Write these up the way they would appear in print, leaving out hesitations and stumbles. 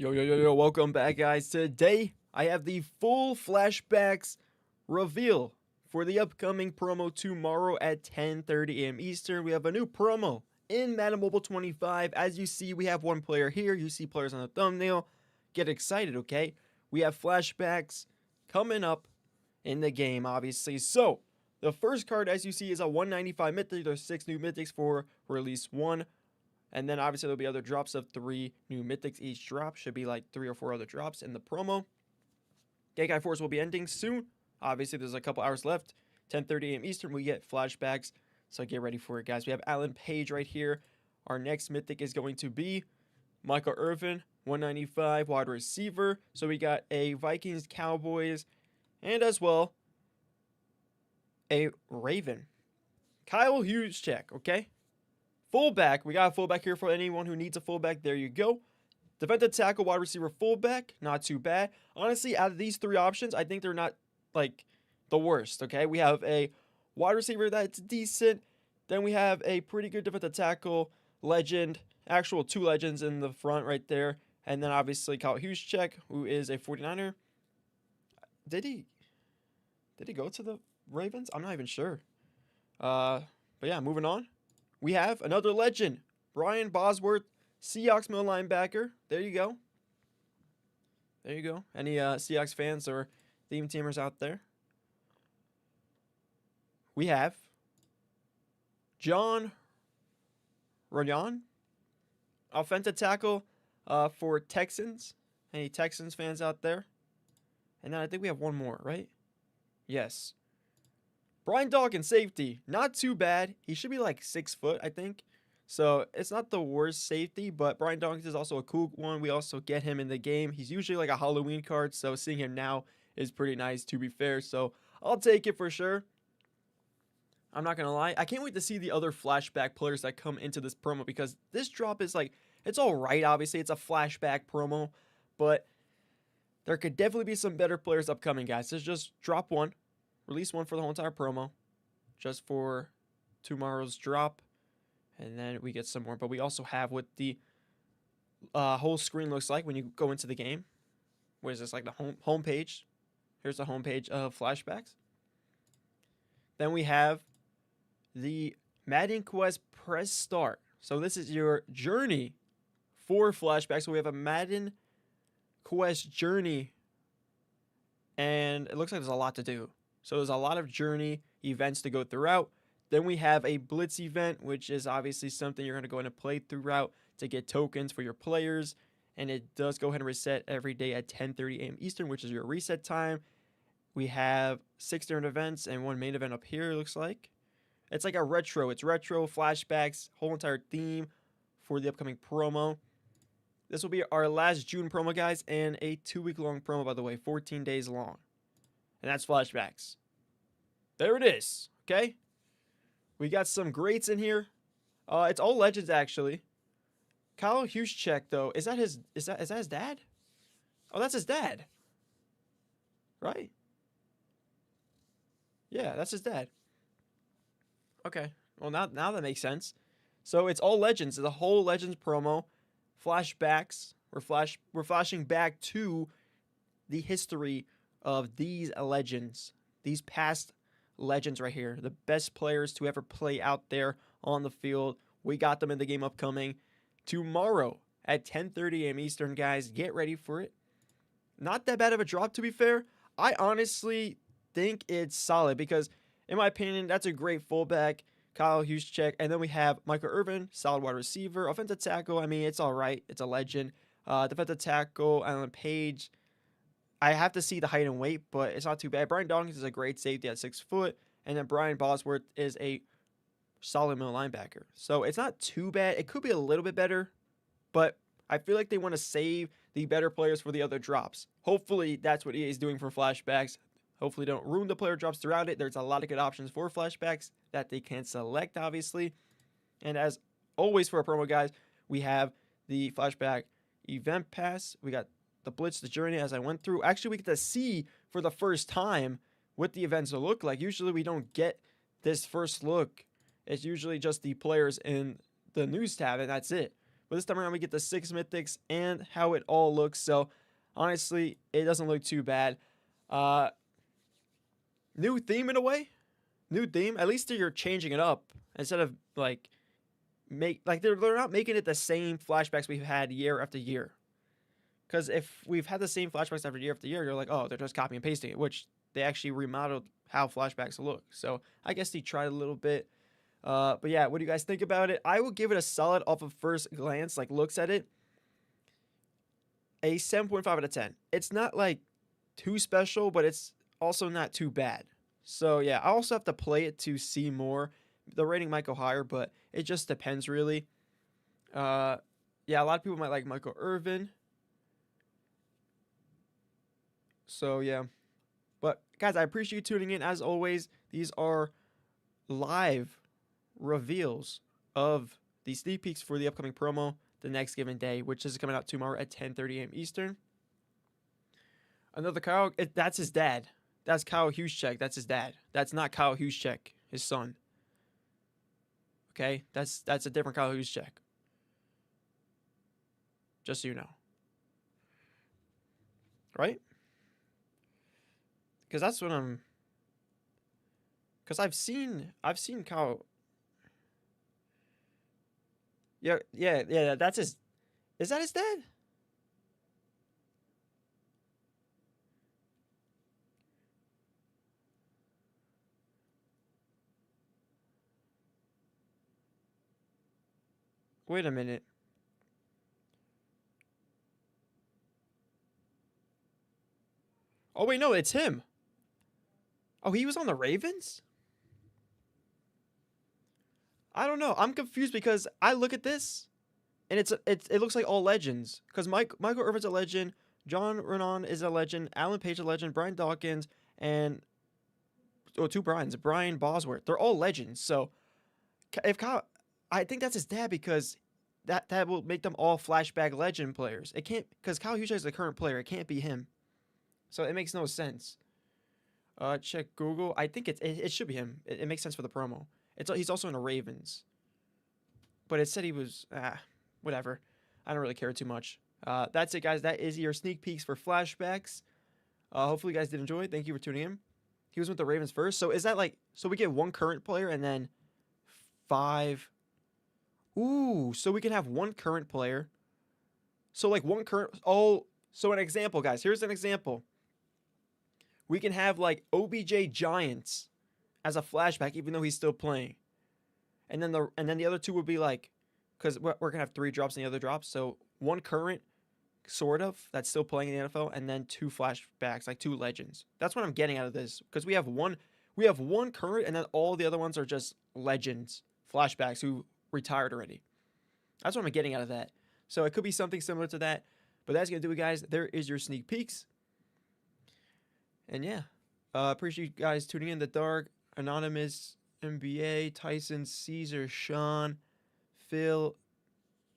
Yo, welcome back, guys. Today, I have the full Flashbacks reveal for the upcoming promo tomorrow at 10:30 a.m. Eastern. We have a new promo in Madden Mobile 25. As you see, we have one player here. You see players on the thumbnail. Get excited, okay? We have Flashbacks coming up in the game, obviously. So, the first card, as you see, is a 195 Mythic. There's 6 new Mythics for release 1. And then obviously there'll be other drops of 3 new Mythics. Each drop should be like 3 or 4 other drops in the promo. Gate Force will be ending soon. Obviously there's a couple hours left. 10:30 a.m. Eastern we get Flashbacks. So get ready for it, guys. We have Alan Page right here. Our next Mythic is going to be Michael Irvin, 195 wide receiver. So we got a Vikings, Cowboys, and as well a Raven. Kyle Juszczyk, okay? Fullback, we got a fullback here for anyone who needs a fullback. There you go. Defensive tackle, wide receiver, fullback, not too bad. Honestly, out of these 3 options, I think they're not like the worst, okay? We have a wide receiver that's decent. Then we have a pretty good defensive tackle, legend, actual 2 legends in the front right there. And then obviously Kyle Juszczyk, who is a 49er. Did he go to the Ravens? I'm not even sure. But yeah, moving on. We have another legend, Brian Bosworth, Seahawks middle linebacker. There you go. There you go. Any Seahawks fans or theme teamers out there? We have John Royan, offensive tackle for Texans. Any Texans fans out there? And then I think we have one more, right? Yes. Brian Dawkins, safety. Not too bad. He should be like 6 foot, I think. So it's not the worst safety, but Brian Dawkins is also a cool one. We also get him in the game. He's usually like a Halloween card, so seeing him now is pretty nice, to be fair. So I'll take it for sure. I'm not going to lie. I can't wait to see the other flashback players that come into this promo, because this drop is like, it's all right, obviously. It's a flashback promo, but there could definitely be some better players upcoming, guys. Let's just drop one. Release one for the whole entire promo, just for tomorrow's drop, and then we get some more. But we also have what the whole screen looks like when you go into the game. What is this, like the home page? Here's the home page of Flashbacks. Then we have the Madden Quest press start. So this is your journey for Flashbacks. So we have a Madden Quest journey, and it looks like there's a lot to do. So there's a lot of journey events to go throughout. Then we have a blitz event, which is obviously something you're going to go in and play throughout to get tokens for your players. And it does go ahead and reset every day at 10:30 a.m. Eastern, which is your reset time. We have 6 different events and 1 main event up here, it looks like. It's like a retro. It's retro, flashbacks, whole entire theme for the upcoming promo. This will be our last June promo, guys, and a 2-week-long promo, by the way, 14 days long. And that's Flashbacks. There it is. Okay. We got some greats in here. It's all legends, actually. Kyle Juszczyk, though, is that his dad? Oh, that's his dad. Right? Yeah, that's his dad. Okay. Well, now that makes sense. So it's all legends. It's a whole legends promo. Flashbacks. We're flashing back to the history of these legends, these past legends right here, the best players to ever play out there on the field. We got them in the game upcoming tomorrow at 10:30 a.m. Eastern, guys. Get ready for it. Not that bad of a drop, to be fair. I honestly think it's solid because, in my opinion, that's a great fullback, Kyle Juszczyk. And then we have Michael Irvin, solid wide receiver. Offensive tackle, I mean, it's all right. It's a legend. Defensive tackle, Alan Page. I have to see the height and weight, but it's not too bad. Brian Dawkins is a great safety at 6 foot. And then Brian Bosworth is a solid middle linebacker. So it's not too bad. It could be a little bit better, but I feel like they want to save the better players for the other drops. Hopefully that's what EA is doing for Flashbacks. Hopefully don't ruin the player drops throughout it. There's a lot of good options for Flashbacks that they can select, obviously. And as always for a promo, guys, we have the Flashback event pass. We got the blitz, the journey, as I went through. Actually, we get to see for the first time what the events will look like. Usually we don't get this first look. It's usually just the players in the news tab, and that's it. But this time around, we get the 6 mythics and how it all looks. So, honestly, it doesn't look too bad. New theme in a way. New theme. At least you're changing it up instead of like they're not making it the same flashbacks we've had year after year. Because if we've had the same flashbacks after year, you're like, oh, they're just copying and pasting it, which they actually remodeled how flashbacks look. So I guess they tried a little bit. But yeah, what do you guys think about it? I will give it a solid off of first glance, like looks at it, a 7.5 out of 10. It's not like too special, but it's also not too bad. So yeah, I also have to play it to see more. The rating might go higher, but it just depends really. Yeah, a lot of people might like Michael Irvin. So yeah. But guys, I appreciate you tuning in. As always, these are live reveals of the sneak peeks for the upcoming promo the next given day, which is coming out tomorrow at 10:30 a.m. Eastern. Another Kyle, that's his dad. That's Kyle Juszczyk. That's his dad. That's not Kyle Juszczyk, his son. Okay? That's a different Kyle Juszczyk. Just so you know. Right? Because that's what I'm... Because I've seen Kyle... Yeah, that's his... Is that his dad? Wait a minute. Oh, wait, no, it's him. Oh, he was on the Ravens? I don't know. I'm confused because I look at this, and it looks like all legends. Because Michael Irvin's a legend, John Renan is a legend, Alan Page a legend, Brian Dawkins, and two Brians, Brian Bosworth. They're all legends. So if Kyle, I think that's his dad because that will make them all flashback legend players. It can't because Kyle Juszczyk is the current player. It can't be him. So it makes no sense. Check Google. I think it should be him. It makes sense for the promo. He's also in the Ravens. But it said he was whatever. I don't really care too much. That's it, guys. That is your sneak peeks for flashbacks. Hopefully you guys did enjoy. Thank you for tuning in. He was with the Ravens first. So is that like so we get one current player and then 5? Ooh, so we can have one current player. So like one current so an example, guys. Here's an example. We can have like OBJ Giants as a flashback, even though he's still playing. And then the other two would be like, because we're gonna have 3 drops in the other drops. So one current, sort of, that's still playing in the NFL, and then 2 flashbacks, like 2 legends. That's what I'm getting out of this, because we have one current, and then all the other ones are just legends, flashbacks who retired already. That's what I'm getting out of that. So it could be something similar to that. But that's gonna do it, guys. There is your sneak peeks. And yeah, appreciate you guys tuning in. The Dark, Anonymous, NBA, Tyson, Caesar, Sean, Phil.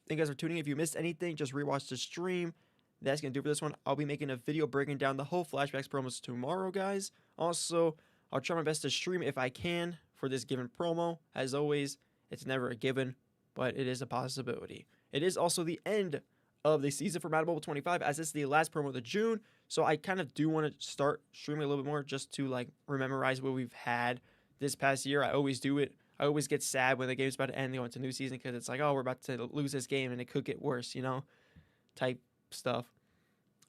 Thank you guys for tuning in. If you missed anything, just rewatch the stream. That's going to do it for this one. I'll be making a video breaking down the whole Flashbacks promos tomorrow, guys. Also, I'll try my best to stream if I can for this given promo. As always, it's never a given, but it is a possibility. It is also the end of the season for Madden Mobile 25, as it's the last promo of the June. So I kind of do want to start streaming a little bit more just to like memorize what we've had this past year. I always do it. I always get sad when the game's about to end, go into new season, because it's like, oh, we're about to lose this game and it could get worse, you know, type stuff.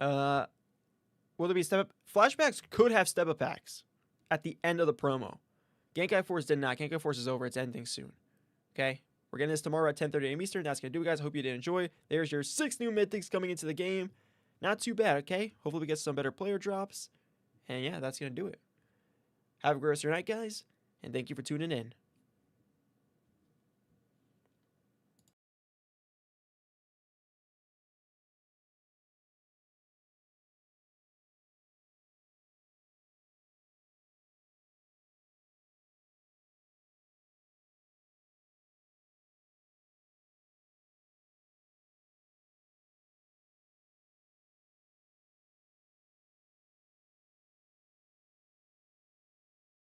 Will there be step up? Flashbacks could have step up packs at the end of the promo. Genkai Force did not. Genkai Force is over. It's ending soon. Okay? We're getting this tomorrow at 10:30 a.m. Eastern. That's going to do it, guys. I hope you did enjoy. There's your 6 new mythics coming into the game. Not too bad, okay? Hopefully we get some better player drops. And yeah, that's going to do it. Have a great rest of your night, guys. And thank you for tuning in.